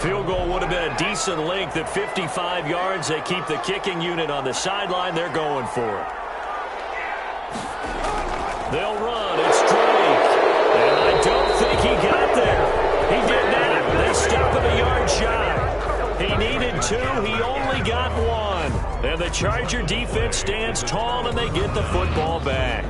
Field goal would have been a decent length at 55 yards. They keep the kicking unit on the sideline. They're going for it. They'll run. It's Drake. And I don't think he got there. He did not. They stop him a yard shy. He needed 2. He only got 1. And the Charger defense stands tall, and they get the football back.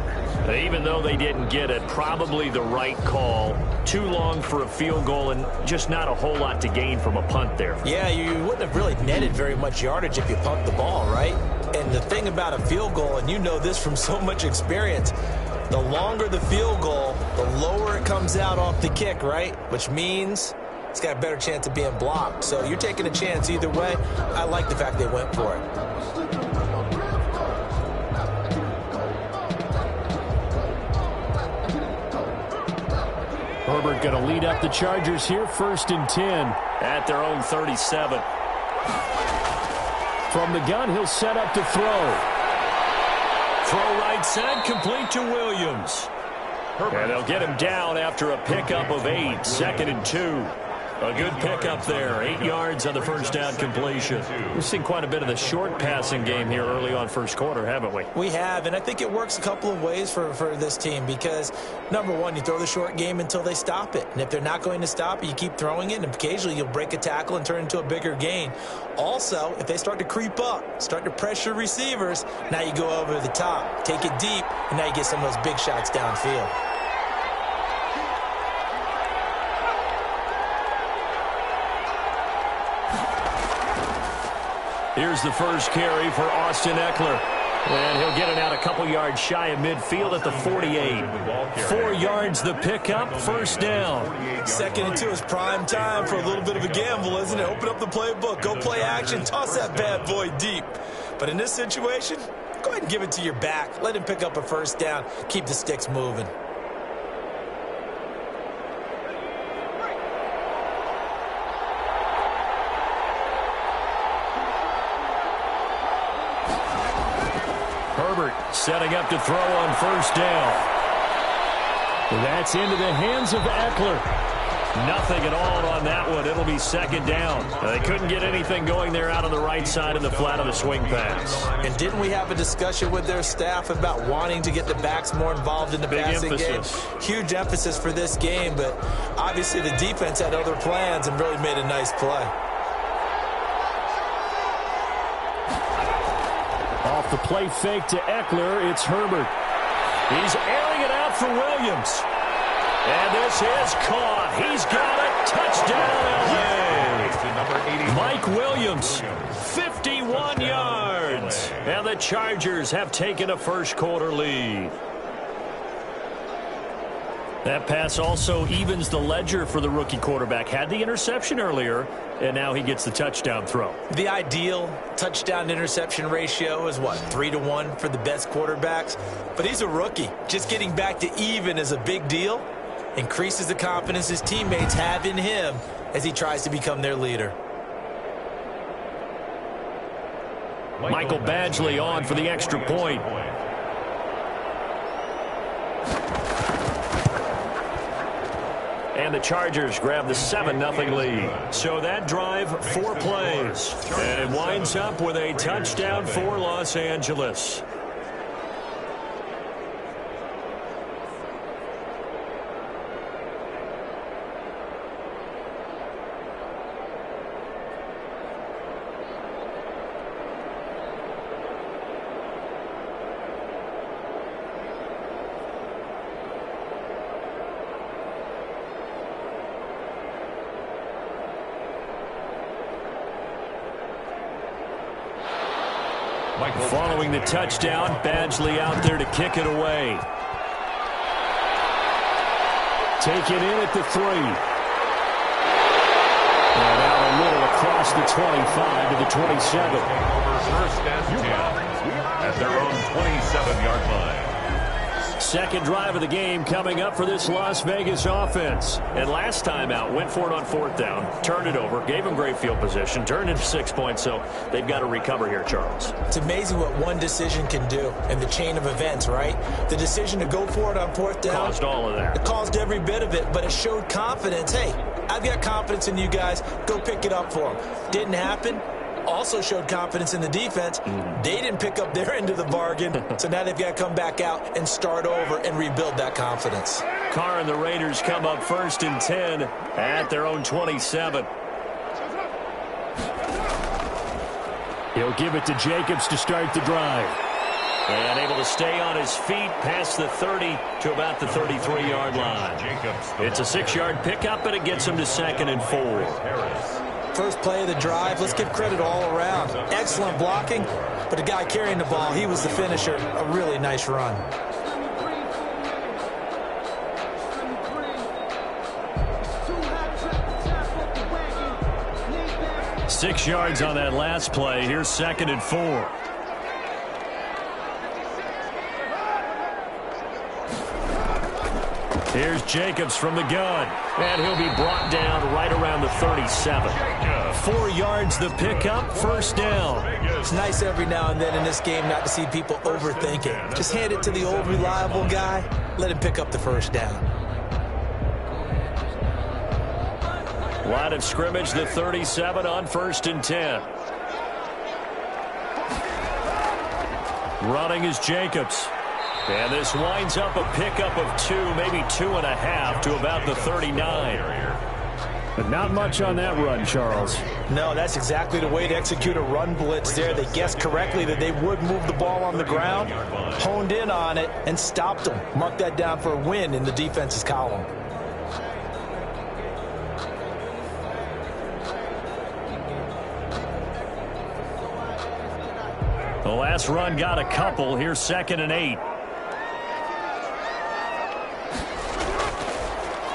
Even though they didn't get it, probably the right call. Too long for a field goal and just not a whole lot to gain from a punt there. Yeah, you wouldn't have really netted very much yardage if you pumped the ball, right? And the thing about a field goal, and you know this from so much experience, the longer the field goal, the lower it comes out off the kick, right? Which means it's got a better chance of being blocked. So you're taking a chance either way. I like the fact they went for it. Herbert going to lead up the Chargers here, 1st and 10. At their own 37. From the gun, he'll set up to throw. Throw right side, complete to Williams. And they'll get him down after a pickup of 8, 2nd and 2. A good pickup there, 8 yards on the first down completion. We've seen quite a bit of the short passing game here early on first quarter, haven't we? We have, and I think it works a couple of ways for this team because, number one, you throw the short game until they stop it. And if they're not going to stop it, you keep throwing it, and occasionally you'll break a tackle and turn into a bigger gain. Also, if they start to creep up, start to pressure receivers, now you go over the top, take it deep, and now you get some of those big shots downfield. Here's the first carry for Austin Eckler. And he'll get it out a couple yards shy of midfield at the 48. 4 yards the pickup, first down. 2nd and 2 is prime time for a little bit of a gamble, isn't it? Open up the playbook, go play action, toss that bad boy deep. But in this situation, go ahead and give it to your back. Let him pick up a first down, keep the sticks moving. Setting up to throw on first down. That's into the hands of Eckler. Nothing at all on that one. It'll be 2nd down. They couldn't get anything going there out on the right side of the flat of the swing pass. And didn't we have a discussion with their staff about wanting to get the backs more involved in the passing game? Huge emphasis for this game, but obviously the defense had other plans and really made a nice play. Off the play fake to Eckler, it's Herbert. He's airing it out for Williams. And this is caught. He's got it. Touchdown, LA. Mike Williams, 51 yards. And the Chargers have taken a first quarter lead. That pass also evens the ledger for the rookie quarterback. Had the interception earlier, and now he gets the touchdown throw. The ideal touchdown-interception ratio is, what, 3-to-1 for the best quarterbacks? But he's a rookie. Just getting back to even is a big deal. Increases the confidence his teammates have in him as he tries to become their leader. Michael Badgley on for the extra point. And the Chargers grab the 7-0 lead. So that drive, 4 plays. And it winds up with a touchdown for Los Angeles. Following the touchdown, Badgley out there to kick it away. Take it in at the 3. And out a little across the 25 to the 27. First and 10 at their own 27-yard line. second drive of the game coming up for this Las Vegas offense. And last time out, went for it on fourth down, turned it over, gave them great field position, turned into 6 points, so they've got to recover here, Charles. It's amazing what one decision can do in the chain of events, right? The decision to go for it on fourth down. Caused all of that. It caused every bit of it, but it showed confidence. Hey, I've got confidence in you guys. Go pick it up for them. Didn't happen. Also showed confidence in the defense. They didn't pick up their end of the bargain, so now they've got to come back out and start over and rebuild that confidence. Carr and the Raiders come up 1st and 10 at their own 27. He'll give it to Jacobs to start the drive. And able to stay on his feet past the 30 to about the 33-yard line. It's a 6-yard pickup, and it gets him to 2nd and 4. First play of the drive, let's give credit all around. Excellent blocking, but the guy carrying the ball, he was the finisher. A really nice run. Six yards on that last play. Here's 2nd and 4. Here's Jacobs from the gun. And he'll be brought down right around the 37. 4 yards the pickup, first down. It's nice every now and then in this game not to see people overthink it. Just hand it to the old reliable guy. Let him pick up the first down. Line of scrimmage, the 37 on 1st and 10. Running is Jacobs. And this winds up a pickup of 2, maybe 2.5 to about the 39. But not much on that run, Charles. No, that's exactly the way to execute a run blitz there. They guessed correctly that they would move the ball on the ground, honed in on it, and stopped them. Mark that down for a win in the defense's column. The last run got a couple. Here's 2nd and 8.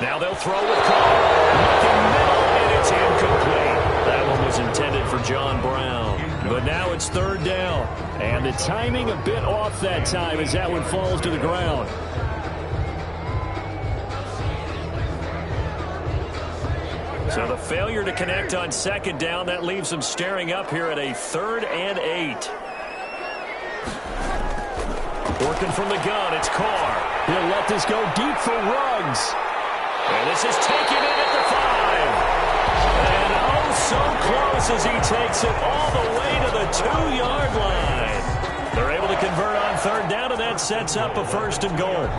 Now they'll throw with Carr. Looking middle, and it's incomplete. That one was intended for John Brown. But now it's 3rd down. And the timing a bit off that time as that one falls to the ground. So the failure to connect on 2nd down, that leaves them staring up here at a 3rd and 8. Working from the gun, it's Carr. He'll let this go deep for Ruggs. And this is taken in at the 5. And oh, so close as he takes it all the way to the 2-yard line. They're able to convert on 3rd down, and that sets up a 1st and goal.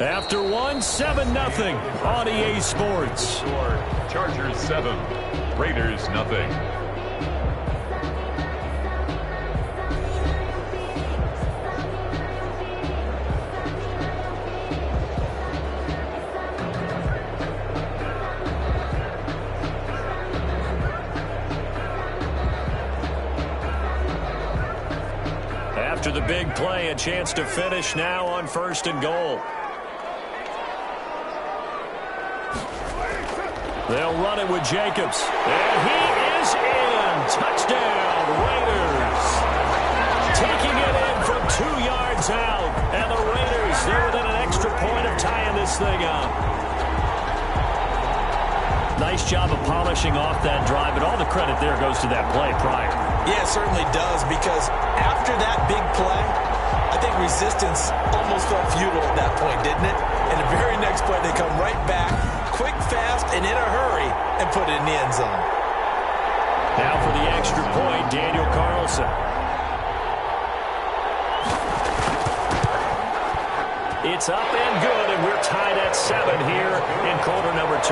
After one, 7-0 on EA Sports. Chargers 7, Raiders 0. After the big play, a chance to finish now on 1st and goal. They'll run it with Jacobs. And he is in. Touchdown, Raiders. Taking it in from 2 yards out. And the Raiders, they're within an extra point of tying this thing up. Nice job of polishing off that drive, but all the credit there goes to that play prior. Yeah, it certainly does, because after that big play, I think resistance almost felt futile at that point, didn't it? And the very next play, they come right back, quick, fast, and in a hurry, and put it in the end zone. Now for the extra point, Daniel Carlson. It's up and good, and we're tied at 7 here in quarter number 2.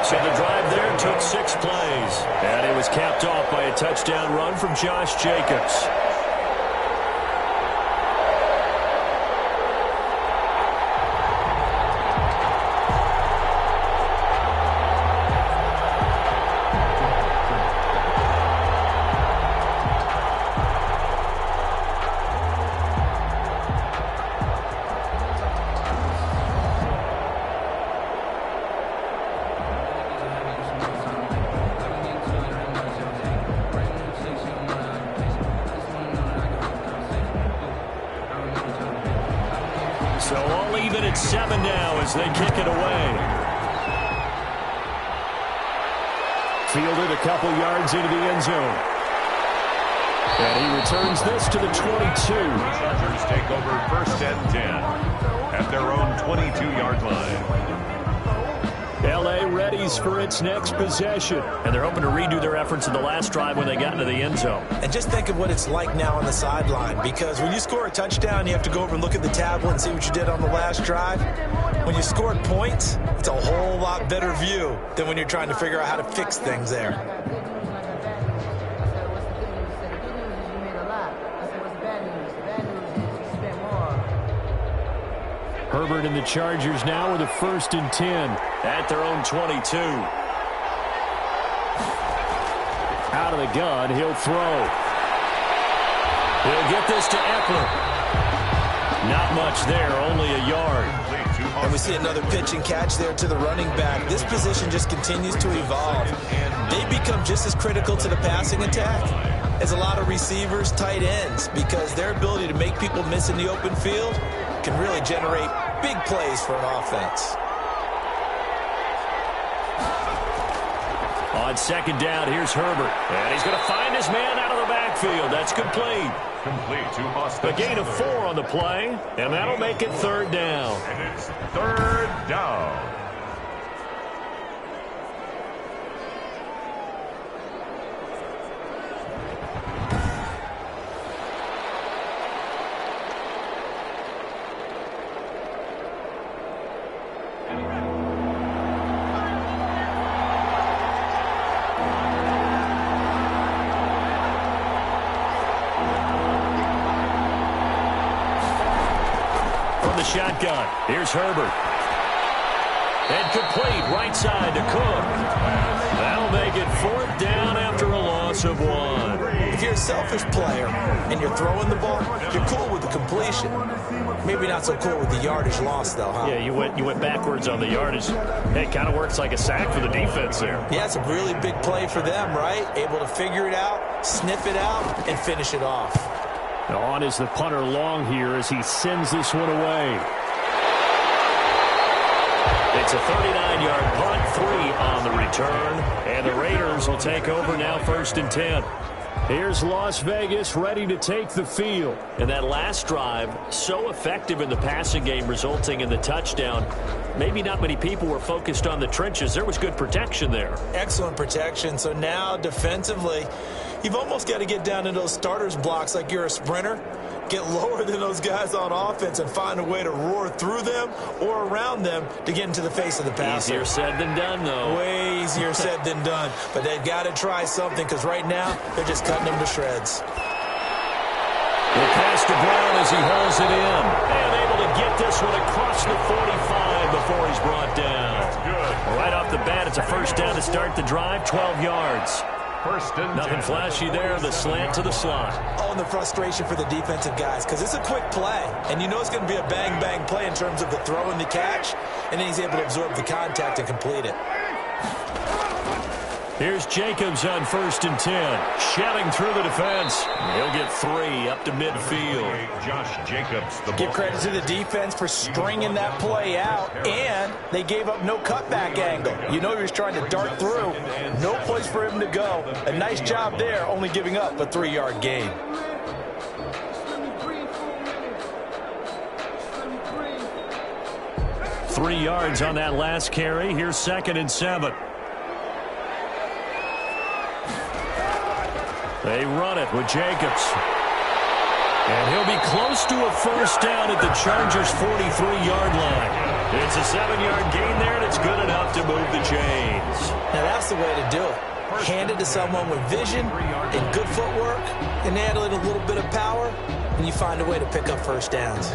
So the drive there took 6 plays. And it was capped off by a touchdown run from Josh Jacobs. line now as they kick it away. Fielded a couple yards into the end zone. And he returns this to the 22. Chargers take over 1st and 10 at their own 22-yard line. L.A. readies for its next possession. And they're hoping to redo their efforts in the last drive when they got into the end zone. And just think of what it's like now on the sideline, because when you score a touchdown, you have to go over and look at the tablet and see what you did on the last drive. When you scored points, it's a whole lot better view than when you're trying to figure out how to fix things there. Herbert and the Chargers now with a 1st and 10. At their own 22. Out of the gun, he'll throw. He'll get this to Eckler. Not much there, only a yard. And we see another pitch and catch there to the running back. This position just continues to evolve. They become just as critical to the passing attack as a lot of receivers, tight ends, because their ability to make people miss in the open field can really generate big plays for an offense. On 2nd down, here's Herbert. And he's going to find his man out of the backfield. That's complete. Complete to Austin. A gain of 4 on the play, and that'll make it 3rd down. And it's 3rd down. Shotgun. Here's Herbert. And complete right side to Cook. That'll make it 4th down after a loss of 1. If you're a selfish player and you're throwing the ball, you're cool with the completion. Maybe not so cool with the yardage loss, though, huh? Yeah, you went backwards on the yardage. It kind of works like a sack for the defense there. Yeah, it's a really big play for them, right? Able to figure it out, sniff it out, and finish it off. On is the punter long here as he sends this one away. It's a 39-yard punt, 3 on the return. And the Raiders will take over now 1st and 10. Here's Las Vegas ready to take the field. And that last drive, so effective in the passing game, resulting in the touchdown. Maybe not many people were focused on the trenches. There was good protection there. Excellent protection. So now defensively, you've almost got to get down to those starters blocks like you're a sprinter. Get lower than those guys on offense and find a way to roar through them or around them to get into the face of the passer. Easier said than done, though. Way easier said than done. But they've got to try something, because right now they're just cutting them to shreds. The pass to Brown as he hauls it in. And able to get this one across the 45 before he's brought down. Right off the bat, it's a 1st down to start the drive, 12 yards. 1st and 10. Nothing flashy there, the slant to the slot. Oh, and the frustration for the defensive guys, because it's a quick play. And you know it's going to be a bang-bang play in terms of the throw and the catch, and then he's able to absorb the contact and complete it. Here's Jacobs on 1st and 10. Shouting through the defense. He'll get 3 up to midfield. Josh Jacobs. Give credit to the defense for stringing that play out, and they gave up no cutback angle. You know he was trying to dart through. No place for him to go. A nice job there, only giving up a 3-yard gain. Three yards on that last carry. Here's 2nd and 7. They run it with Jacobs. And he'll be close to a 1st down at the Chargers' 43-yard line. It's a 7-yard gain there, and it's good enough to move the chains. Now that's the way to do it. Hand it to someone with vision and good footwork, and add a little bit of power, and you find a way to pick up 1st downs.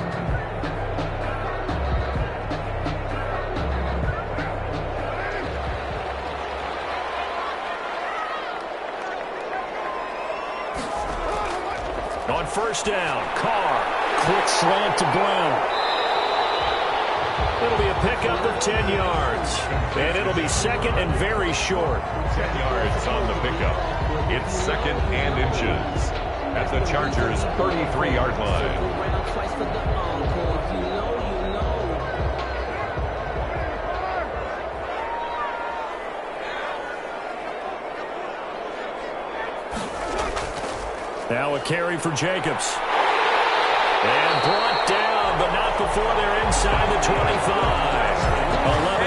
On 1st down, Carr. Quick slant to Brown. It'll be a pickup of 10 yards. And it'll be 2nd and very short. 10 yards on the pickup. It's 2nd and inches at the Chargers' 33-yard line. Now a carry for Jacobs. And brought down, but not before they're inside the 25.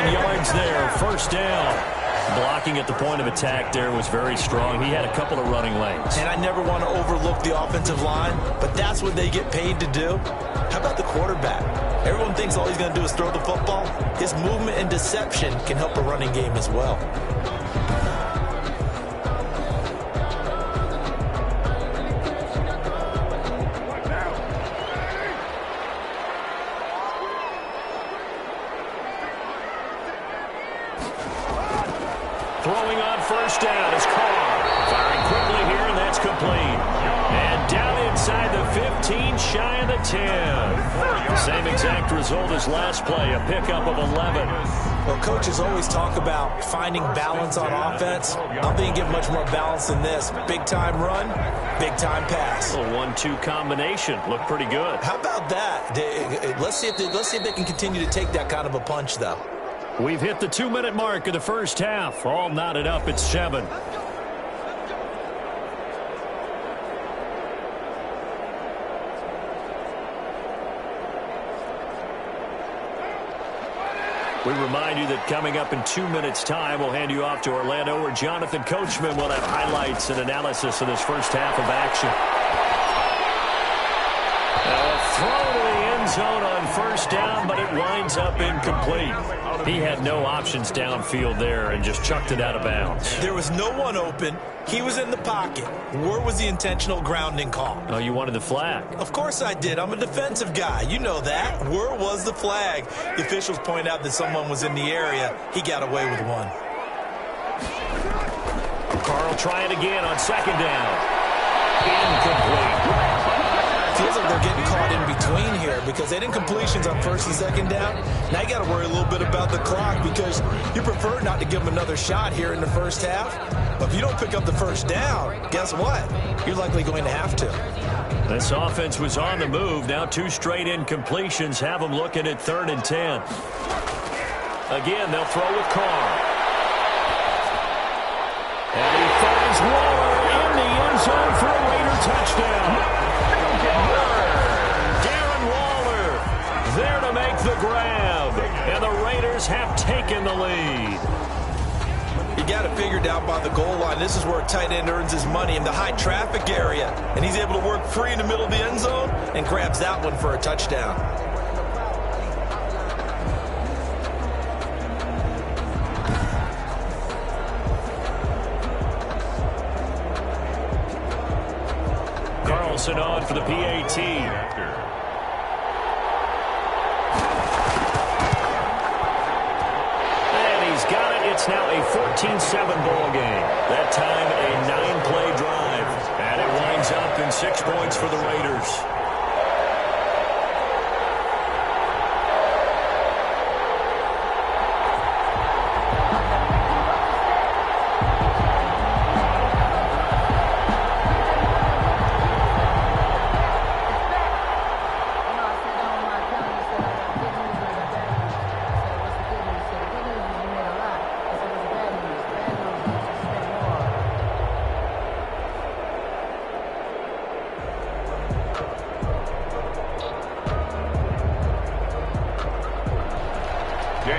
11 yards there, first down. Blocking at the point of attack there was very strong. He had a couple of running lanes. And I never want to overlook the offensive line, but that's what they get paid to do. How about the quarterback? Everyone thinks all he's going to do is throw the football. His movement and deception can help a running game as well. Throwing on first down is Carr. Firing quickly here, and that's complete. And down inside the 15, shy of the 10. Same exact result as last play, a pickup of 11. Well, coaches always talk about finding balance on offense. I'm thinking get much more balance than this. Big-time run, big-time pass. A 1-2 combination. Looked pretty good. How about that? Let's see if they can continue to take that kind of a punch, though. We've hit the 2-minute mark of the first half. All knotted up at 7. We remind you that coming up in 2 minutes' time, we'll hand you off to Orlando, where Jonathan Coachman will have highlights and analysis of this first half of action. Now a throw to the end zone on first down, but it winds up incomplete. He had no options downfield there and just chucked it out of bounds. There was no one open. He was in the pocket. Where was the intentional grounding call? Oh, you wanted the flag? Of course I did. I'm a defensive guy. You know that. Where was the flag? The officials point out that someone was in the area. He got away with one. Carl trying again on second down. Incomplete. Feels like they're getting caught in between here because they didn't completions on first and second down. Now you got to worry a little bit about the clock because you prefer not to give them another shot here in the first half. But if you don't pick up the first down, guess what? You're likely going to have to. This offense was on the move. Now 2 straight incompletions have them looking at 3rd and 10. Again, they'll throw with Carr. And he finds Waller in the end zone for a Raider touchdown. There to make the grab, and the Raiders have taken the lead. You got it figured out by the goal line. This is where a tight end earns his money in the high traffic area, and he's able to work free in the middle of the end zone and grabs that one for a touchdown. Carlson on for the PAT. It's now a 14-7 ball game. That time a 9-play drive. And it winds up in 6 points for the Raiders.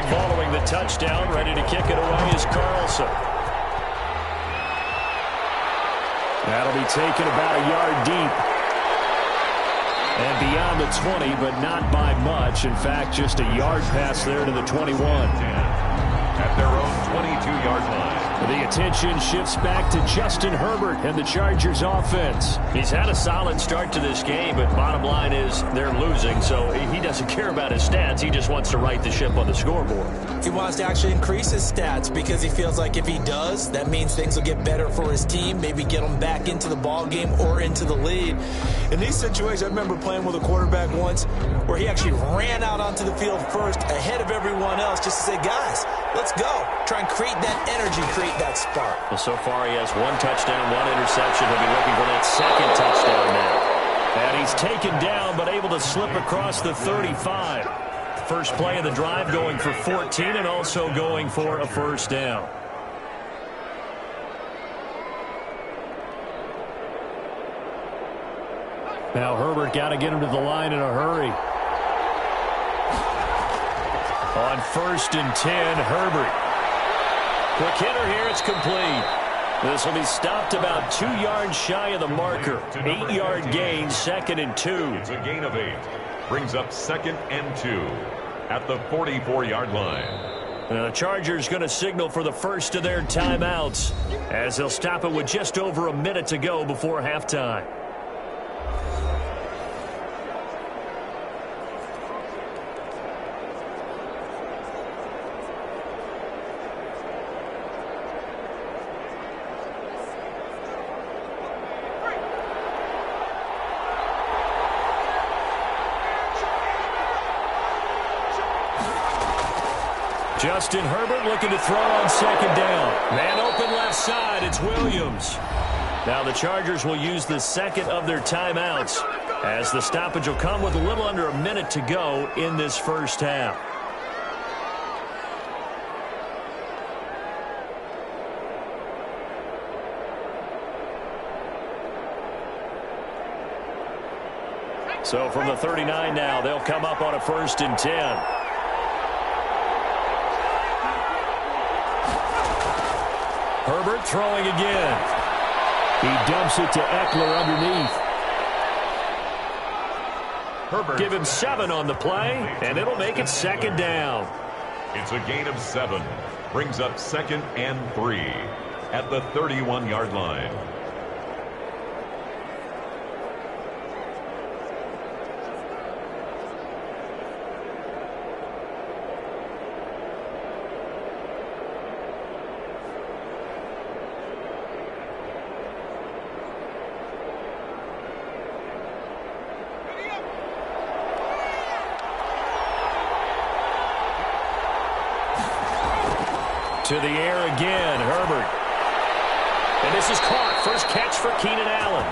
Following the touchdown, ready to kick it away is Carlson. That'll be taken about a yard deep. And beyond the 20, but not by much. In fact, just a yard pass there to the 21. At their own 22-yard line. The attention shifts back to Justin Herbert and the Chargers offense. He's had a solid start to this game, but bottom line is they're losing, so he doesn't care about his stats. He just wants to right the ship on the scoreboard. He wants to actually increase his stats because he feels like if he does, that means things will get better for his team, maybe get him back into the ball game or into the lead. In these situations, I remember playing with a quarterback once where he actually ran out onto the field first ahead of everyone else just to say, guys, let's go. Try and create that energy, create that spark. Well, so far he has 1 touchdown, 1 interception. He'll be looking for that second touchdown now. And he's taken down, but able to slip across the 35. First play of the drive going for 14 and also going for a first down. Now Herbert got to get him to the line in a hurry. On 1st and 10, Herbert. Quick hitter here, it's complete. This will be stopped about 2 yards shy of the marker. 8-yard gain, 2nd and 2. It's a gain of 8. Brings up 2nd and 2 at the 44-yard line. And the Chargers going to signal for the first of their timeouts as they'll stop it with just over a minute to go before halftime. Justin Herbert looking to throw on 2nd down. Man open left side, it's Williams. Now the Chargers will use the 2nd of their timeouts as the stoppage will come with a little under a minute to go in this first half. So from the 39 now, they'll come up on a 1st and 10. Herbert throwing again. He dumps it to Eckler underneath. Herbert. Give him 7 on the play, and it'll make it 2nd down. It's a gain of 7. Brings up 2nd and 3 at the 31-yard line. To the air again, Herbert. And this is caught. First catch for Keenan Allen.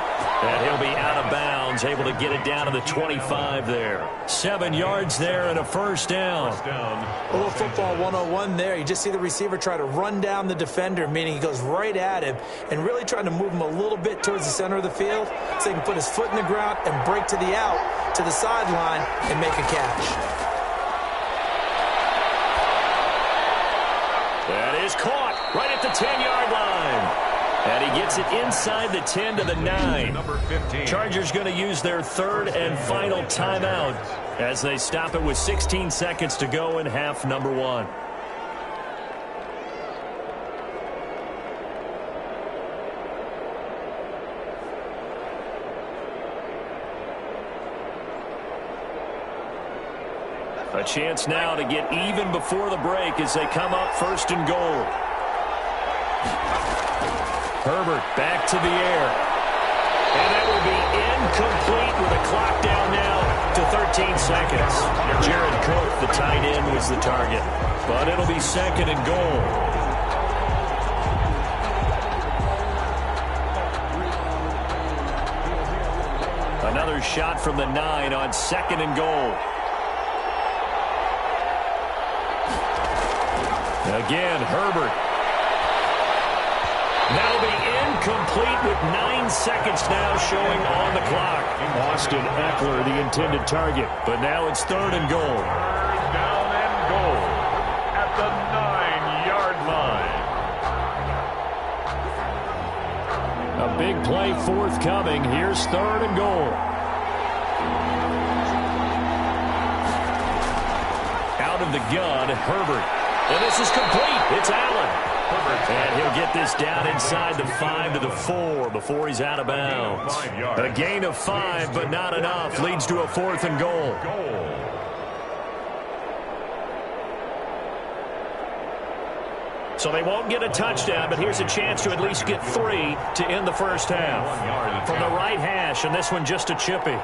And he'll be out of bounds, able to get it down to the 25 there. 7 yards there and a 1st down. A little football 101 there. You just see the receiver try to run down the defender, meaning he goes right at him and really trying to move him a little bit towards the center of the field so he can put his foot in the ground and break to the out, to the sideline, and make a catch. That is caught right at the 10-yard line. And he gets it inside the 10 to the 9. Number 15. Chargers going to use their 3rd and final timeout as they stop it with 16 seconds to go in half number 1. A chance now to get even before the break as they come up 1st and goal. Herbert back to the air. And that will be incomplete with a clock down now to 13 seconds. Jared Cook, the tight end, was the target. But it'll be 2nd and goal. Another shot from the 9 on 2nd and goal. Again, Herbert. That'll be incomplete with 9 seconds now showing on the clock. Austin Eckler, the intended target. But now it's 3rd and goal. 3rd down and goal at the 9-yard line. A big play forthcoming. Here's 3rd and goal. Out of the gun, Herbert. And this is complete. It's Allen. And he'll get this down inside the 5 to the 4 before he's out of bounds. A gain of 5, but not enough. Leads to a 4th and goal. So they won't get a touchdown, but here's a chance to at least get 3 to end the first half. From the right hash, and this one just a chippy.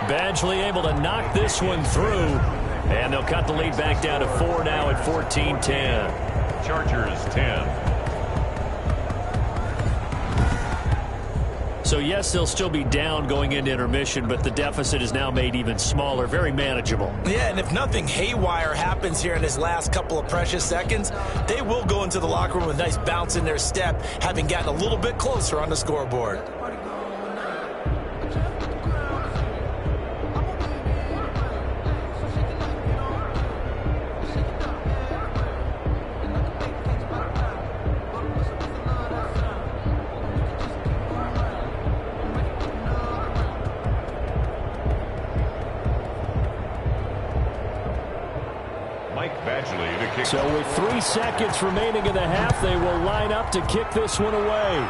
Badgley able to knock this one through. And they'll cut the lead back down to 4 now at 14-10. Chargers 10. So, yes, they'll still be down going into intermission, but the deficit is now made even smaller, very manageable. Yeah, and if nothing haywire happens here in his last couple of precious seconds, they will go into the locker room with a nice bounce in their step, having gotten a little bit closer on the scoreboard. to kick. So with 3 seconds remaining in the half, they will line up to kick this one away.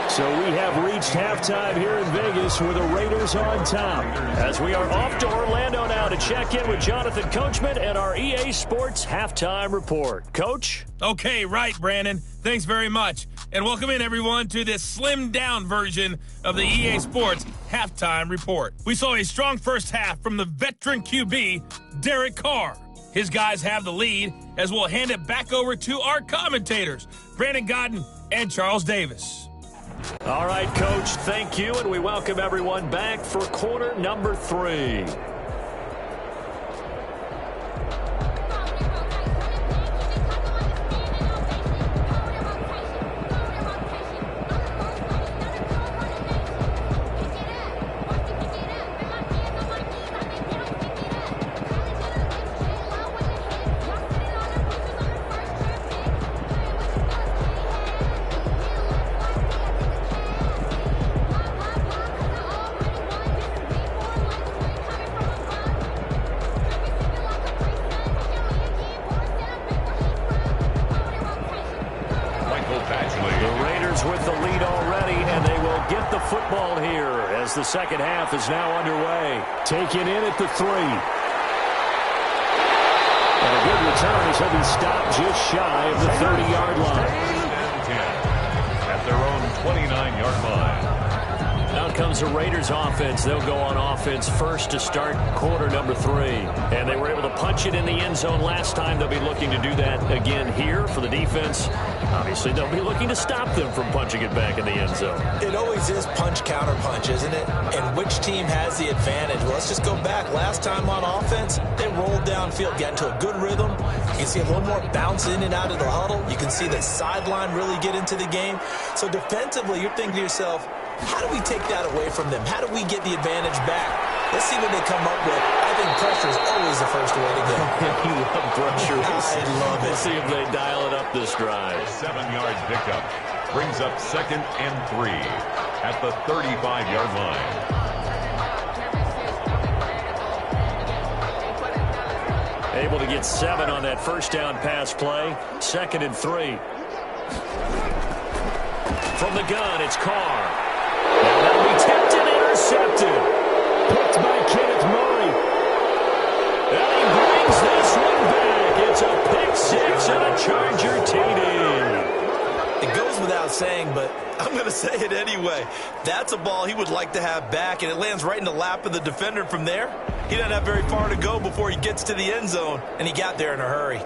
So we have reached halftime here in Vegas with the Raiders on top. As we are off to Orlando now to check in with Jonathan Coachman and our EA Sports Halftime Report. Coach? Okay, right, Brandon. Thanks very much. And welcome in, everyone, to this slimmed-down version of the EA Sports Halftime Report. We saw a strong first half from the veteran QB, Derek Carr. His guys have the lead, as we'll hand it back over to our commentators, Brandon Godden and Charles Davis. All right, Coach, thank you, and we welcome everyone back for quarter number 3. The second half is now underway. Taken in at the 3. And a good return as he'll be stopped just shy of the 30-yard line. At their own 29-yard line. Out comes the Raiders offense. They'll go on offense first to start quarter number 3. And they were able to punch it in the end zone last time. They'll be looking to do that again here for the defense. Obviously, they'll be looking to stop them from punching it back in the end zone. It always is punch, counter punch, isn't it? And which team has the advantage? Well, let's just go back. Last time on offense, they rolled downfield, got into a good rhythm. You can see a little more bounce in and out of the huddle. You can see the sideline really get into the game. So defensively, you're thinking to yourself, how do we take that away from them? How do we get the advantage back? Let's see what they come up with. I think pressure is always the first way to go. You love pressure. I love it. We'll see if they dial it up this drive. 7-yard pickup brings up 2nd and 3 at the 35-yard line. Able to get 7 on that first down pass play. 2nd and 3. From the gun, it's Carr. Now that'll be tipped and intercepted. Picked by Kenneth Murray. And he brings this one back. It's a pick 6 and a Charger TD. It goes without saying, but I'm going to say it anyway. That's a ball he would like to have back, and it lands right in the lap of the defender from there. He doesn't have very far to go before he gets to the end zone, and he got there in a hurry.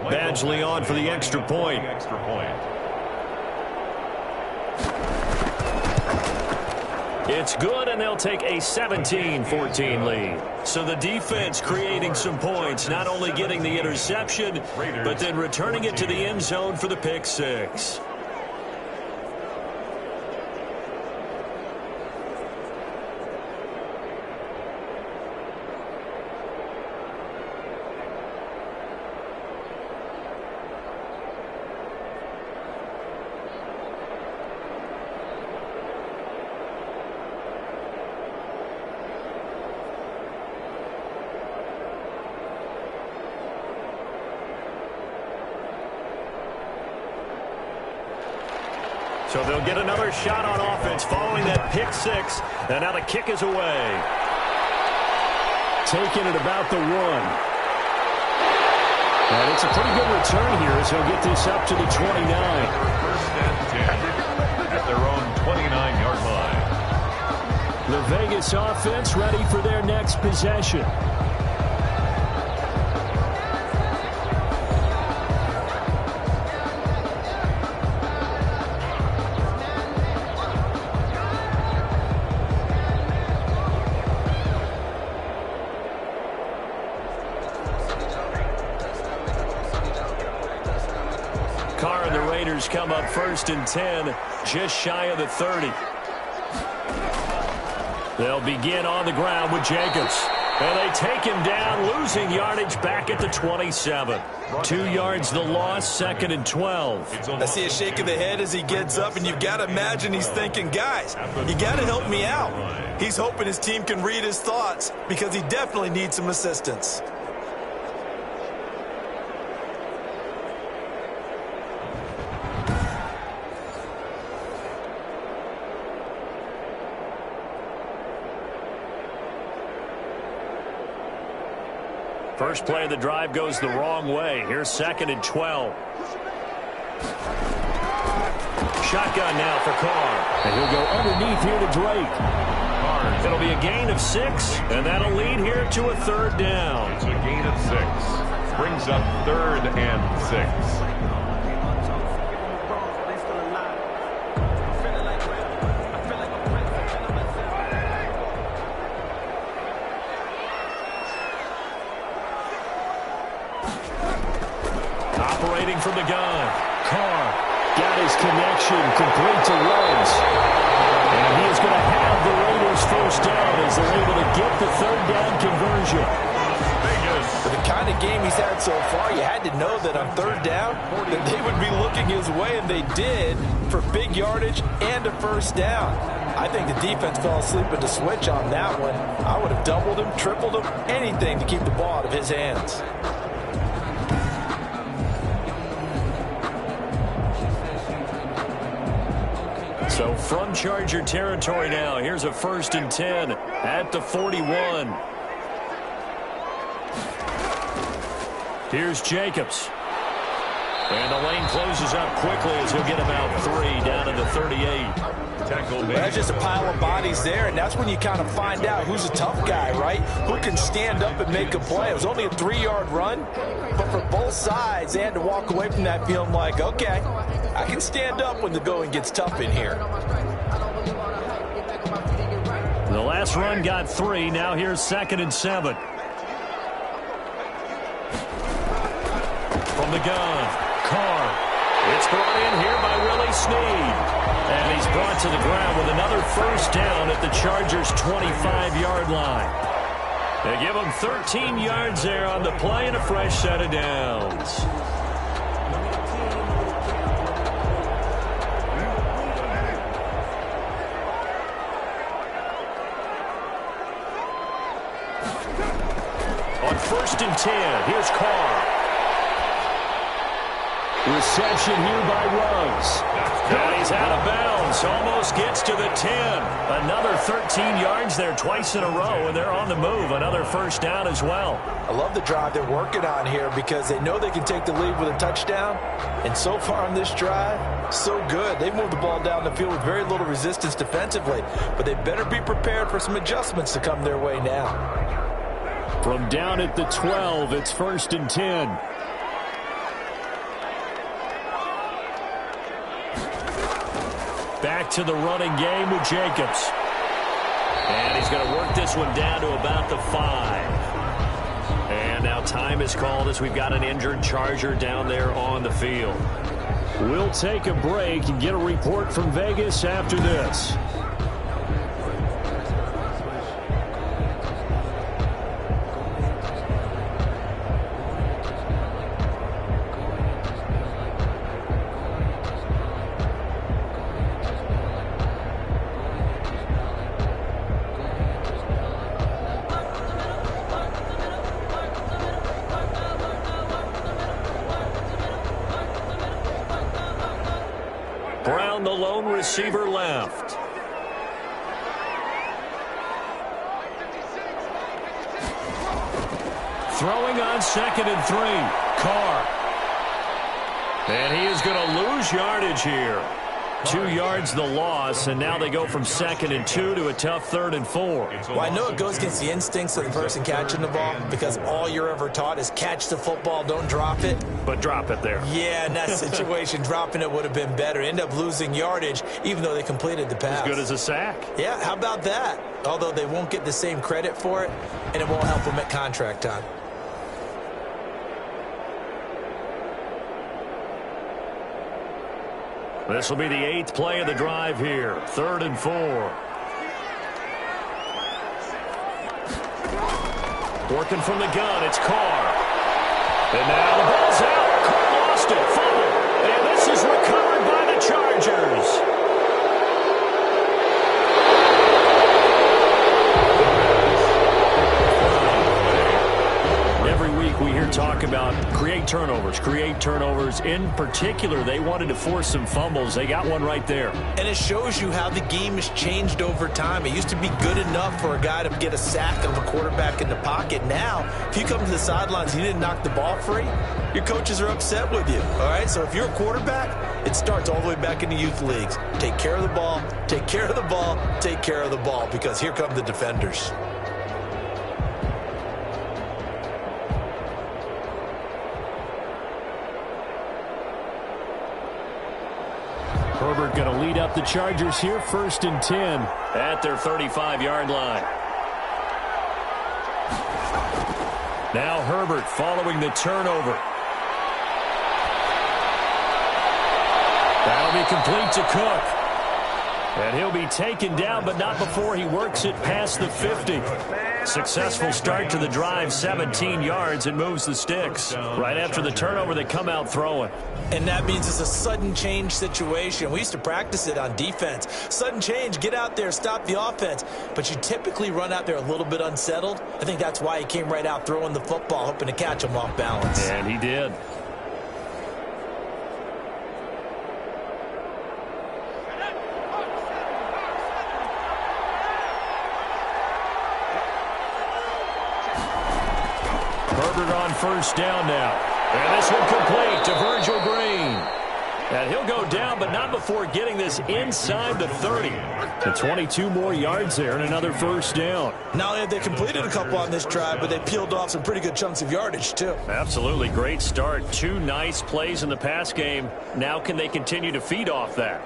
Badgley on for the extra point. It's good, and they'll take a 17-14 lead. So the defense creating some points, not only getting the interception, but then returning it to the end zone for the pick 6. So they'll get another shot on offense following that pick 6. And now the kick is away. Taken at about the 1. And it's a pretty good return here as he'll get this up to the 29. First and 10 at their own 29-yard line. The Vegas offense ready for their next possession. Raiders come up 1st and 10, just shy of the 30. They'll begin on the ground with Jacobs. And they take him down, losing yardage back at the 27. 2 yards the loss, 2nd and 12. I see a shake of the head as he gets up, and you've got to imagine he's thinking, guys, you got to help me out. He's hoping his team can read his thoughts because he definitely needs some assistance. First play of the drive goes the wrong way. Here's 2nd and 12. Shotgun now for Carr. And he'll go underneath here to Drake. It'll be a gain of 6, and that'll lead here to a 3rd down. It's a gain of 6. Brings up 3rd and 6. Operating from the gun. Carr got his connection, complete to Rhodes. And he is going to have the Raiders 1st down as they're able to get the 3rd down conversion. For the kind of game he's had so far, you had to know that on 3rd down that they would be looking his way, and they did, for big yardage and a 1st down. I think the defense fell asleep at the switch on that one. I would have doubled him, tripled him, anything to keep the ball out of his hands. So from Charger territory now, here's a 1st and 10 at the 41. Here's Jacobs. And the lane closes up quickly as he'll get about 3 down to the 38. That's just a pile of bodies there, and that's when you kind of find out who's a tough guy, right? Who can stand up and make a play. It was only a 3-yard run, but for both sides, they had to walk away from that feeling like, okay, I can stand up when the going gets tough in here. The last run got 3. Now here's 2nd and 7. From the gun, Carr. It's brought in here by Willie Snead. And he's brought to the ground with another 1st down at the Chargers' 25-yard line. They give him 13 yards there on the play and a fresh set of downs. On 1st and 10, here's Carr. Reception here by Ruggs. And he's out of bounds. Almost gets to the 10. Another 13 yards there twice in a row, and they're on the move. Another 1st down as well. I love the drive they're working on here because they know they can take the lead with a touchdown. And so far on this drive, so good. They've moved the ball down the field with very little resistance defensively. But they better be prepared for some adjustments to come their way now. From down at the 12, it's 1st and 10. Back to the running game with Jacobs. And he's going to work this one down to about the 5. And now time is called as we've got an injured Charger down there on the field. We'll take a break and get a report from Vegas after this. Brown, the lone receiver, left. Throwing on 2nd and 3. Carr. And he is going to lose yardage here. 2 yards the loss, and now they go from 2nd and 2 to a tough 3rd and 4. Well, I know it goes against the instincts of the person catching the ball because all you're ever taught is catch the football, don't drop it. But drop it there. Yeah, in that situation, dropping it would have been better. End up losing yardage, even though they completed the pass. As good as a sack. Yeah, how about that? Although they won't get the same credit for it, and it won't help them at contract time. This will be the 8th play of the drive here. 3rd and 4. Working from the gun, it's Carr. And now the ball's out. Carr lost it. Fumble. And this is recovered by the Chargers. We hear talk about create turnovers. In particular, they wanted to force some fumbles. They got one right there. And it shows you how the game has changed over time. It used to be good enough for a guy to get a sack of a quarterback in the pocket. Now, if you come to the sidelines and you didn't knock the ball free, your coaches are upset with you. All right, so if you're a quarterback, it starts all the way back in the youth leagues. Take care of the ball, take care of the ball, take care of the ball, because here come the defenders. Herbert going to lead up the Chargers here, 1st and 10 at their 35-yard line. Now Herbert following the turnover. That'll be complete to Cook. And he'll be taken down, but not before he works it past the 50. Successful start to the drive, 17 yards, and moves the sticks. Right after the turnover, they come out throwing. And that means it's a sudden change situation. We used to practice it on defense. Sudden change, get out there, stop the offense. But you typically run out there a little bit unsettled. I think that's why he came right out throwing the football, hoping to catch him off balance. And he did. Herbert on 1st down now. And this one complete to Virgil Green. And he'll go down, but not before getting this inside the 30. The 22 more yards there and another 1st down. Not only have they completed a couple on this drive, but they peeled off some pretty good chunks of yardage, too. Absolutely. Great start. 2 nice plays in the pass game. Now can they continue to feed off that?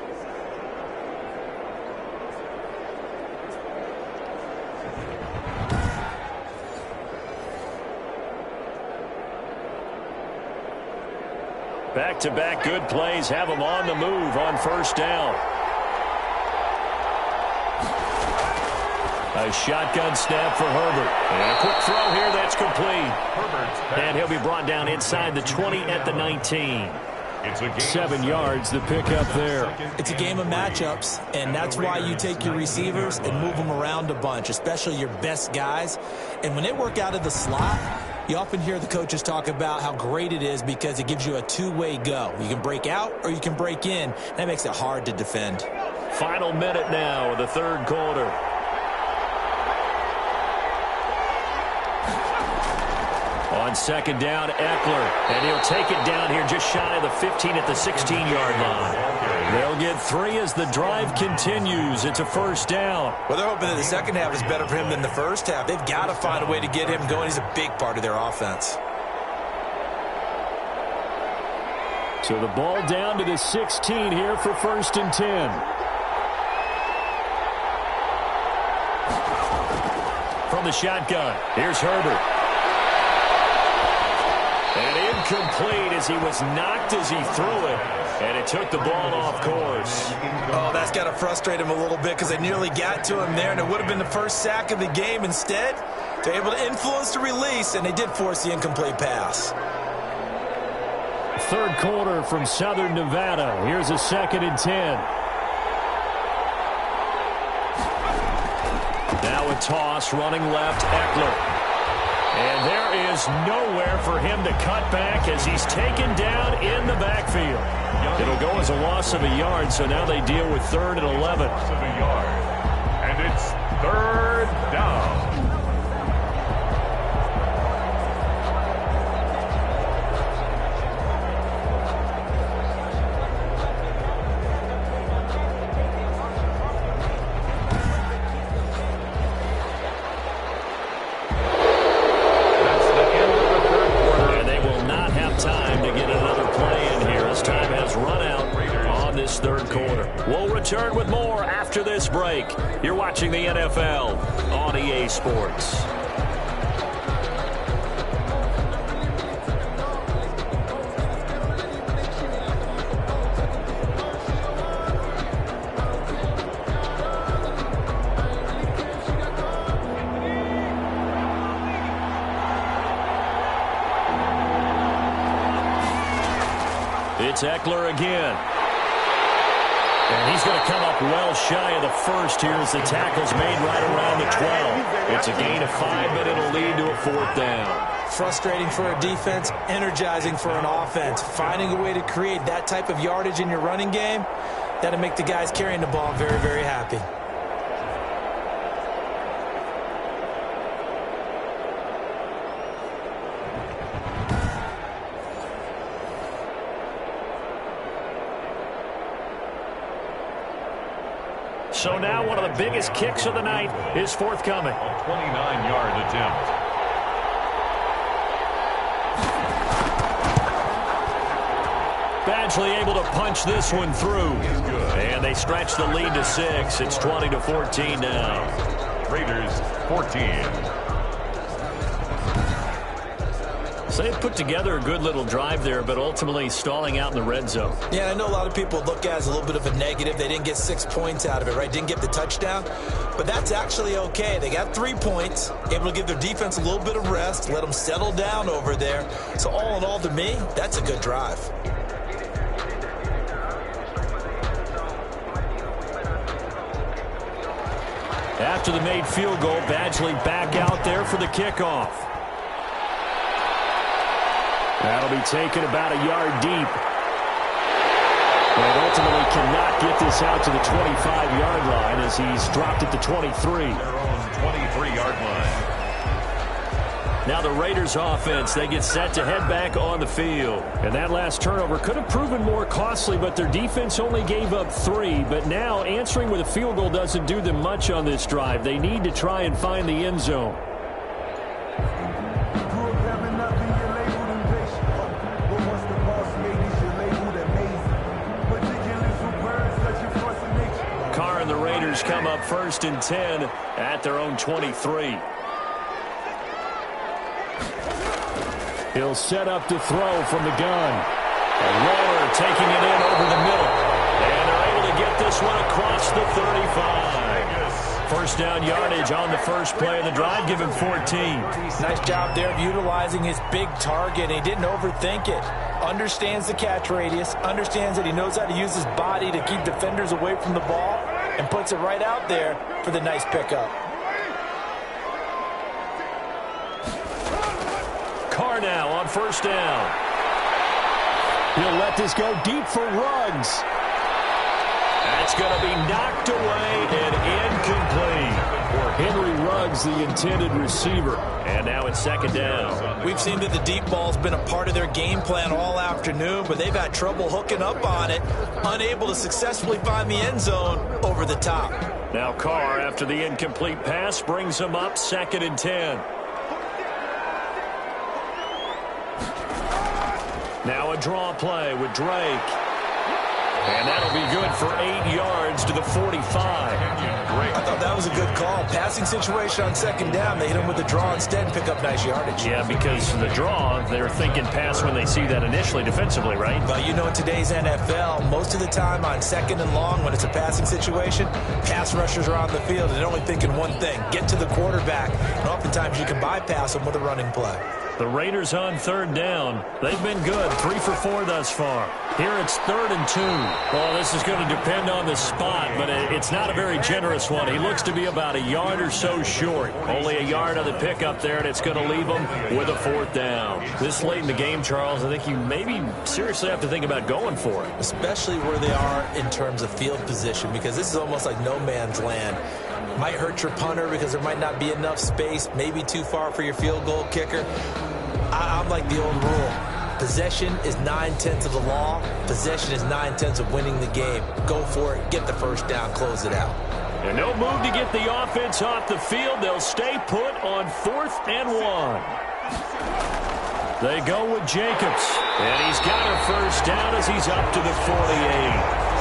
Back-to-back good plays have them on the move on 1st down. A shotgun snap for Herbert. And a quick throw here that's complete. And he'll be brought down inside the 20 at the 19. 7 yards the pickup there. It's a game of matchups, and that's why you take your receivers and move them around a bunch, especially your best guys. And when they work out of the slot, you often hear the coaches talk about how great it is because it gives you a two-way go. You can break out or you can break in. That makes it hard to defend. Final minute now of the 3rd quarter. On 2nd down, Eckler. And he'll take it down here just shy of the 15 at the 16-yard line. They'll get 3 as the drive continues. It's a 1st down. Well, they're hoping that the second half is better for him than the first half. They've got to find a way to get him going. He's a big part of their offense. So the ball down to the 16 here for 1st and 10. From the shotgun, here's Herbert. And incomplete as he was knocked as he threw it. And it took the ball off course. Oh, that's got to frustrate him a little bit because they nearly got to him there, and it would have been the first sack of the game. Instead, they're able to influence the release, and they did force the incomplete pass. 3rd quarter from Southern Nevada. Here's a 2nd and 10. Now a toss running left, Eckler. And there is nowhere for him to cut back as he's taken down in the backfield. It'll go as a loss of a yard, so now they deal with 3rd and 11. And it's 3rd down. We'll return with more after this break. You're watching the NFL on EA Sports. It's Eckler again. And he's going to come up well shy of the first here as the tackle's made right around the 12. It's a gain of 5, but it'll lead to a 4th down. Frustrating for a defense, energizing for an offense. Finding a way to create that type of yardage in your running game, that'll make the guys carrying the ball very, very happy. So now one of the biggest kicks of the night is forthcoming. A 29-yard attempt. Badgley able to punch this one through. And they stretch the lead to 6. It's 20-14 now. Raiders 14. So they've put together a good little drive there, but ultimately stalling out in the red zone. Yeah, I know a lot of people look at it as a little bit of a negative. They didn't get 6 points out of it, right? Didn't get the touchdown. But that's actually okay. They got 3 points, able to give their defense a little bit of rest, let them settle down over there. So all in all, to me, that's a good drive. After the made field goal, Badgley back out there for the kickoff. That'll be taken about a yard deep. But ultimately cannot get this out to the 25-yard line as he's dropped at the 23. Their own 23-yard line. Now the Raiders offense, they get set to head back on the field. And that last turnover could have proven more costly, but their defense only gave up 3. But now answering with a field goal doesn't do them much on this drive. They need to try and find the end zone. Carr and the Raiders come up 1st and 10 at their own 23. He'll set up to throw from the gun. And Waller taking it in over the middle. And they're able to get this one across the 35. First down yardage on the first play of the drive, give him 14. Nice job there of utilizing his big target. He didn't overthink it. Understands the catch radius, understands that he knows how to use his body to keep defenders away from the ball, and puts it right out there for the nice pickup. Carr now on first down. He'll let this go deep for Ruggs. That's going to be knocked away and incomplete. Henry Ruggs, the intended receiver. And now it's 2nd down. We've seen that the deep ball's been a part of their game plan all afternoon, but they've had trouble hooking up on it, unable to successfully find the end zone over the top. Now Carr, after the incomplete pass, brings him up 2nd and 10. Now a draw play with Drake. And that'll be good for 8 yards to the 45. I thought that was a good call. Passing situation on 2nd down. They hit him with the draw instead and pick up nice yardage. Yeah, because the draw, they're thinking pass when they see that initially defensively, right? But you know, in today's NFL, most of the time on 2nd and long, when it's a passing situation, pass rushers are on the field and they're only thinking one thing, get to the quarterback. And oftentimes you can bypass them with a running play. The Raiders on 3rd down. They've been good, 3 for 4 thus far. Here it's 3rd and 2. Well, this is going to depend on the spot, but it's not a very generous one. He looks to be about a yard or so short. Only a yard on the pickup there, and it's going to leave him with a 4th down. This late in the game, Charles, I think you maybe seriously have to think about going for it. Especially where they are in terms of field position, because this is almost like no man's land. Might hurt your punter because there might not be enough space, maybe too far for your field goal kicker. I'm like the old rule. Possession is 9/10 of the law. Possession is 9/10 of winning the game. Go for it. Get the first down. Close it out. And no move to get the offense off the field. They'll stay put on 4th and 1. They go with Jacobs. And he's got a first down as he's up to the 48.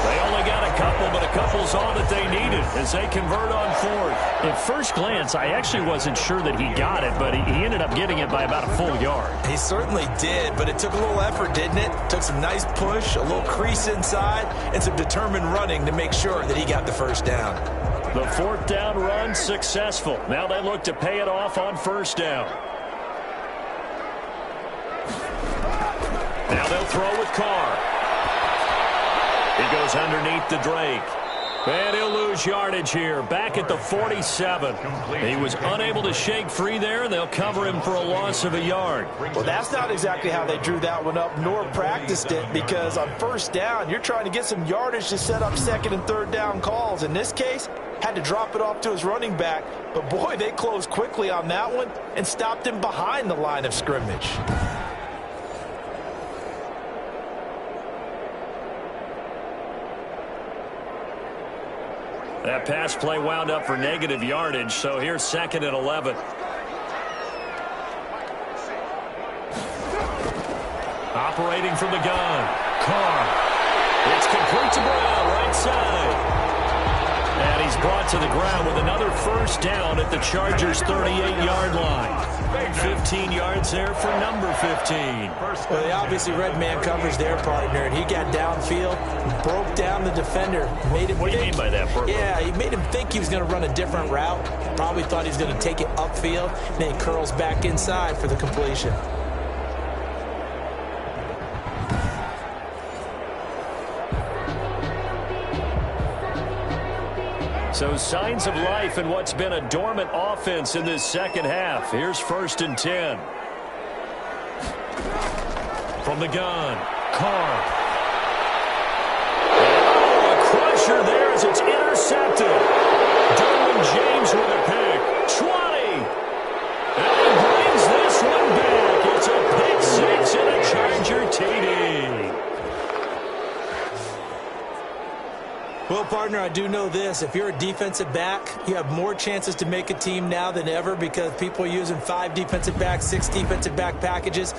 They only got a couple, but a couple's all that they needed as they convert on 4th. At first glance, I actually wasn't sure that he got it, but he ended up getting it by about a full yard. He certainly did, but it took a little effort, didn't it? Took some nice push, a little crease inside, and some determined running to make sure that he got the first down. The 4th down run successful. Now they look to pay it off on 1st down. Now they'll throw with Carr. He goes underneath to Drake. And he'll lose yardage here, back at the 47. He was unable to shake free there, and they'll cover him for a loss of a yard. Well, that's not exactly how they drew that one up, nor practiced it, because on first down, you're trying to get some yardage to set up second and third down calls. In this case, had to drop it off to his running back, but boy, they closed quickly on that one and stopped him behind the line of scrimmage. That pass play wound up for negative yardage, so here's 2nd and 11. Operating from the gun, Carr. It's complete to Brown, right side. And he's brought to the ground with another first down at the Chargers' 38-yard line. 15 yards there for number 15. Well, they obviously read man coverage their partner, and he got downfield, broke down the defender. Made him what do you mean by that, Bert? Yeah, he made him think he was going to run a different route. Probably thought he was going to take it upfield, and then he curls back inside for the completion. So signs of life in what's been a dormant offense in this second half. Here's 1st and 10. From the gun, Carr. Oh, a crusher there as it's intercepted. Derwin James with a pick. 20. And he brings this one back. It's a pick six and a Charger TD. Well, partner, I do know this. If you're a defensive back, you have more chances to make a team now than ever because people are using 5 defensive backs, 6 defensive back packages.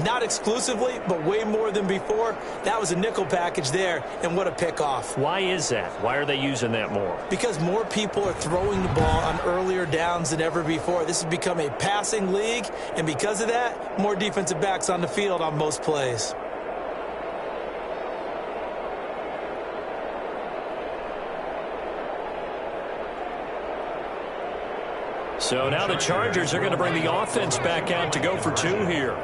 Not exclusively, but way more than before. That was a nickel package there, and what a pickoff. Why is that? Why are they using that more? Because more people are throwing the ball on earlier downs than ever before. This has become a passing league, and because of that, more defensive backs on the field on most plays. So now the Chargers are going to bring the offense back out to go for 2 here.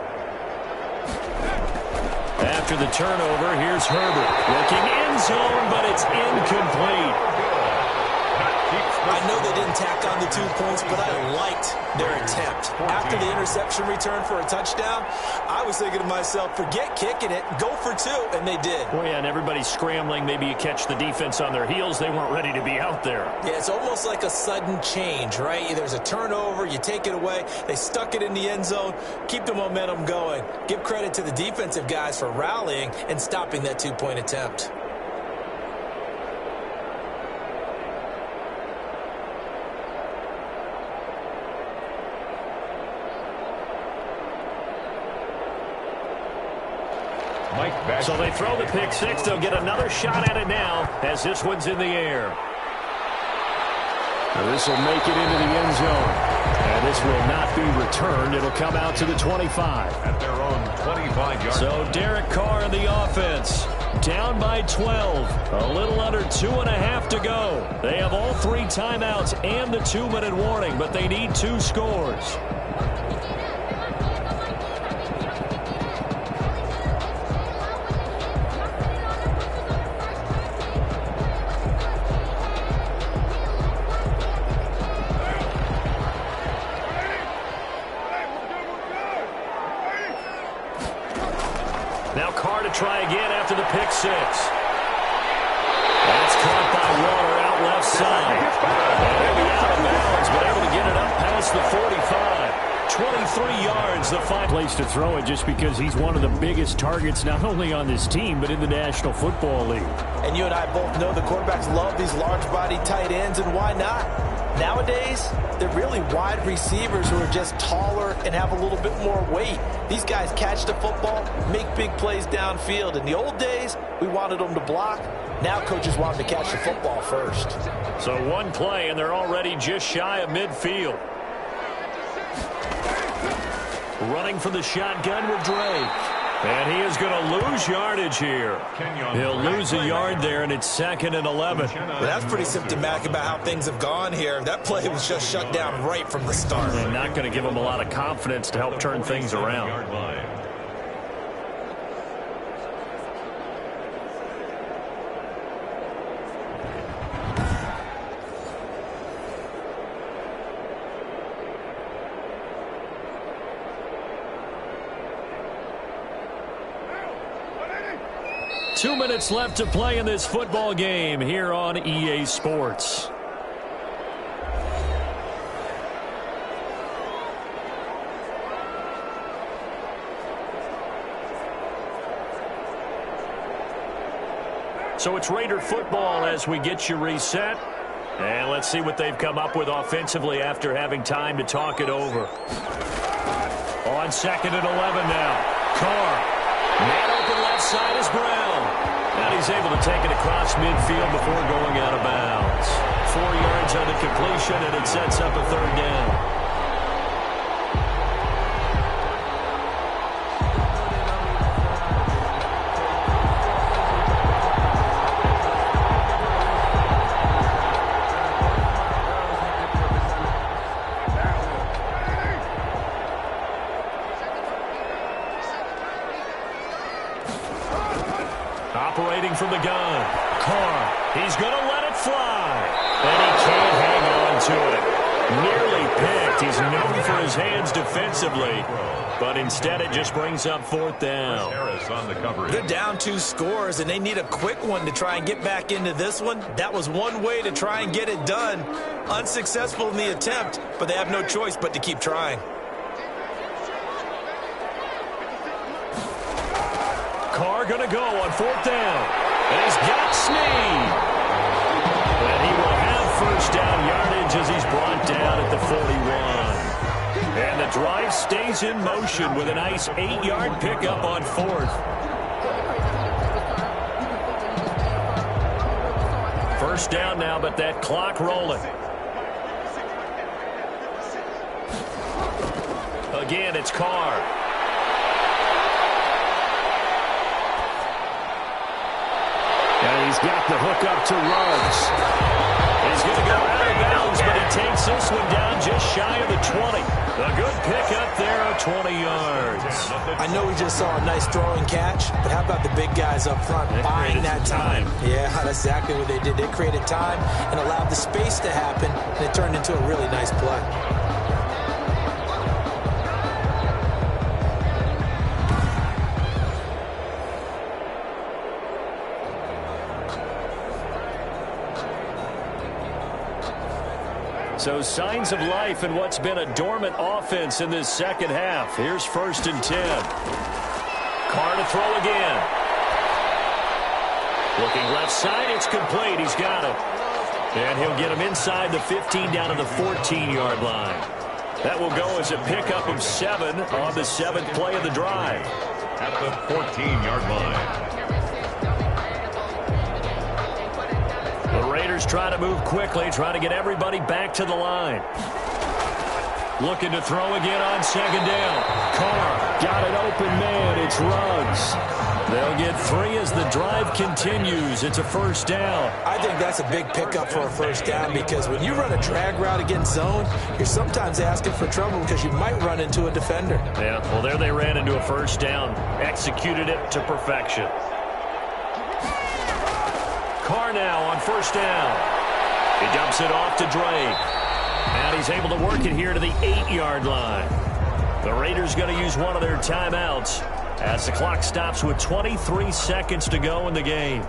After the turnover, here's Herbert. Looking end zone, but it's incomplete. I know they didn't tack on the 2 points, but I liked their attempt. After the interception return for a touchdown, I was thinking to myself, forget kicking it, go for 2, and they did. Well, yeah, and everybody's scrambling. Maybe you catch the defense on their heels. They weren't ready to be out there. Yeah, it's almost like a sudden change, right? There's a turnover, you take it away, they stuck it in the end zone, keep the momentum going. Give credit to the defensive guys for rallying and stopping that 2-point attempt. So they throw the pick six. They'll get another shot at it now as this one's in the air. Well, this will make it into the end zone. And this will not be returned. It'll come out to the 25. At their own 25-yard. So Derek Carr in the offense. Down by 12. A little under 2.5 to go. They have all 3 timeouts and the 2-minute warning, but they need 2 scores. Now Carr to try again after the pick six. That's caught by Waller out left side. And out of bounds, but able to get it up past the 45. 23 yards, the final place to throw it just because he's one of the biggest targets not only on this team but in the National Football League. And you and I both know the quarterbacks love these large-body tight ends, and why not? Nowadays, they're really wide receivers who are just taller and have a little bit more weight. These guys catch the football, make big plays downfield. In the old days, we wanted them to block. Now coaches want them to catch the football first. So one play, and they're already just shy of midfield. Running for the shotgun with Drake. And he is going to lose yardage here. He'll lose a yard there, and it's 2nd and 11. Well, that's pretty symptomatic about how things have gone here. That play was just shut down right from the start. And not going to give him a lot of confidence to help turn things around. 2 minutes left to play in this football game here on EA Sports. So it's Raider football as we get you reset. And let's see what they've come up with offensively after having time to talk it over. On 2nd and 11 now. Carr. Man open left side is Brown. And he's able to take it across midfield before going out of bounds. 4 yards on the completion, and it sets up a 3rd down. Operating from the gun. Carr. He's going to let it fly. And he can't hang on to it. Nearly picked. He's known for his hands defensively. But instead it just brings up 4th down. Harris on the coverage. They're down 2 scores, and they need a quick one to try and get back into this one. That was one way to try and get it done. Unsuccessful in the attempt, but they have no choice but to keep trying. Carr going to go on 4th down. And he's got Snead. And he will have 1st down yardage as he's brought down at the 41. And the drive stays in motion with a nice 8-yard pickup on 4th. 1st down now, but that clock rolling. Again, it's Carr. And he's got the hook up to Ruggs. He's going to go out of bounds, but he takes this one down just shy of the 20. A good pickup there of 20 yards. I know we just saw a nice throwing catch, but how about the big guys up front buying that time? Yeah, that's exactly what they did. They created time and allowed the space to happen, and it turned into a really nice play. So signs of life in what's been a dormant offense in this 2nd half. Here's 1st and 10. Carr to throw again. Looking left side, it's complete. He's got it. And he'll get him inside the 15 down to the 14-yard line. That will go as a pickup of 7 on the 7th play of the drive. At the 14-yard line. The Raiders try to move quickly, trying to get everybody back to the line. Looking to throw again on 2nd down. Carr got an open man. It's Ruggs. They'll get 3 as the drive continues. It's a 1st down. I think that's a big pickup for a 1st down because when you run a drag route against zone, you're sometimes asking for trouble because you might run into a defender. Yeah, well, there they ran into a 1st down. Executed it to perfection. Carr now on 1st down. He dumps it off to Drake. And he's able to work it here to the 8-yard line. The Raiders going to use one of their timeouts as the clock stops with 23 seconds to go in the game.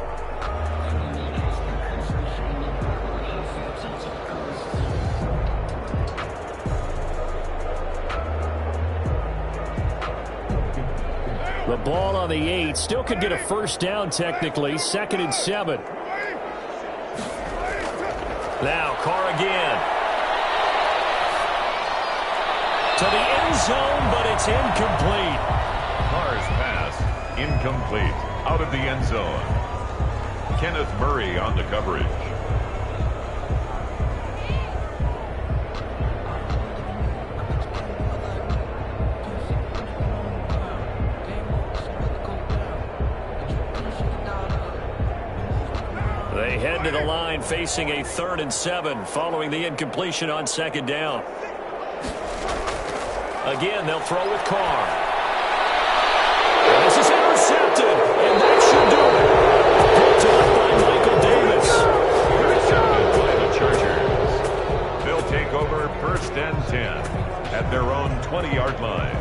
The ball on the 8. Still could get a 1st down technically. 2nd and 7. Now Carr again. To the end zone, but it's incomplete. Carr's pass incomplete. Out of the end zone. Kenneth Murray on the coverage. They head to the line facing a 3rd and 7 following the incompletion on 2nd down. Again, they'll throw with Carr. And this is intercepted, and that should do it. Picked off by Michael Davis. Intercepted by the Chargers. They'll take over 1st and 10 at their own 20-yard line.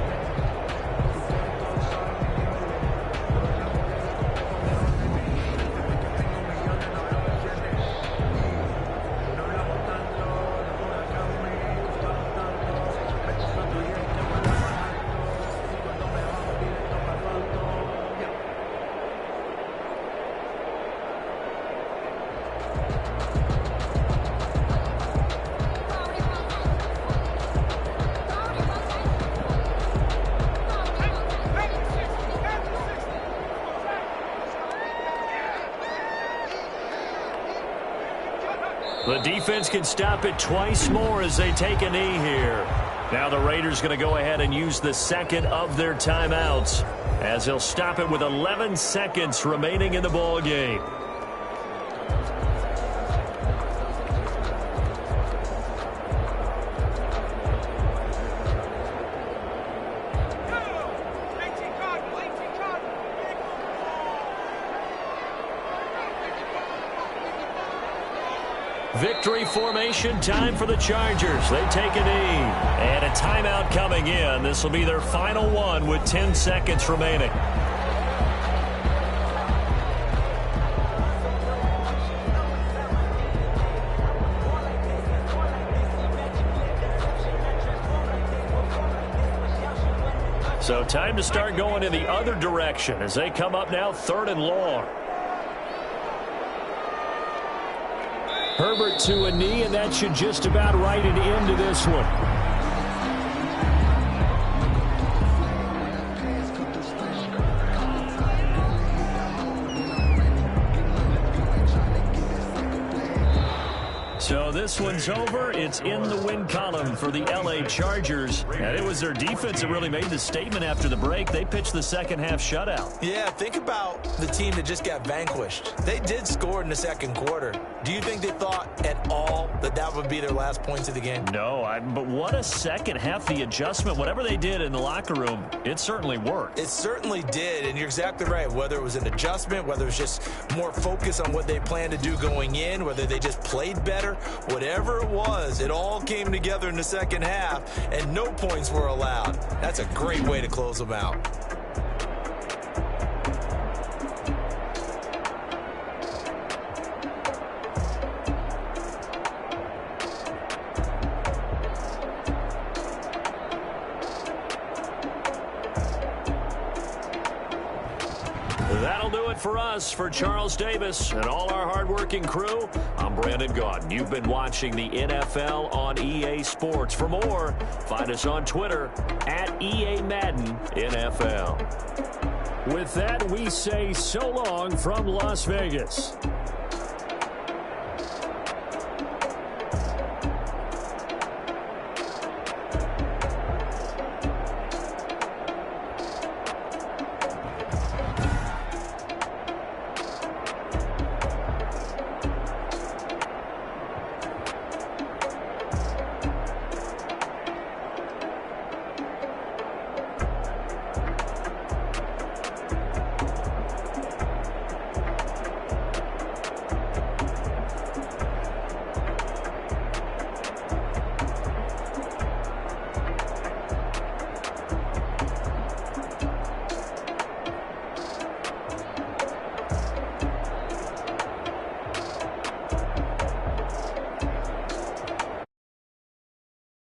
defense can stop it twice more as they take a knee here. Now the Raiders going to go ahead and use the second of their timeouts as they'll stop it with 11 seconds remaining in the ball game. Victory formation time for the Chargers. They take a knee. And a timeout coming in. This will be their final one with 10 seconds remaining. So time to start going in the other direction as they come up now 3rd and long. Herbert to a knee, and that should just about write it into this one. So this one's over. It's in the win column for the L.A. Chargers. And it was their defense that really made the statement after the break. They pitched the second half shutout. Yeah, think about the team that just got vanquished. They did score in the second quarter. Do you think they thought at all that that would be their last points of the game? No, but what a second half. The adjustment, whatever they did in the locker room, it certainly worked. It certainly did, and you're exactly right. Whether it was an adjustment, whether it was just more focus on what they planned to do going in, whether they just played better, whatever it was, it all came together in the second half, and no points were allowed. That's a great way to close them out. That'll do it for us. For Charles Davis and all our hardworking crew, I'm Brandon Gaudin. You've been watching the NFL on EA Sports. For more, find us on Twitter at EA Madden NFL. With that, we say so long from Las Vegas.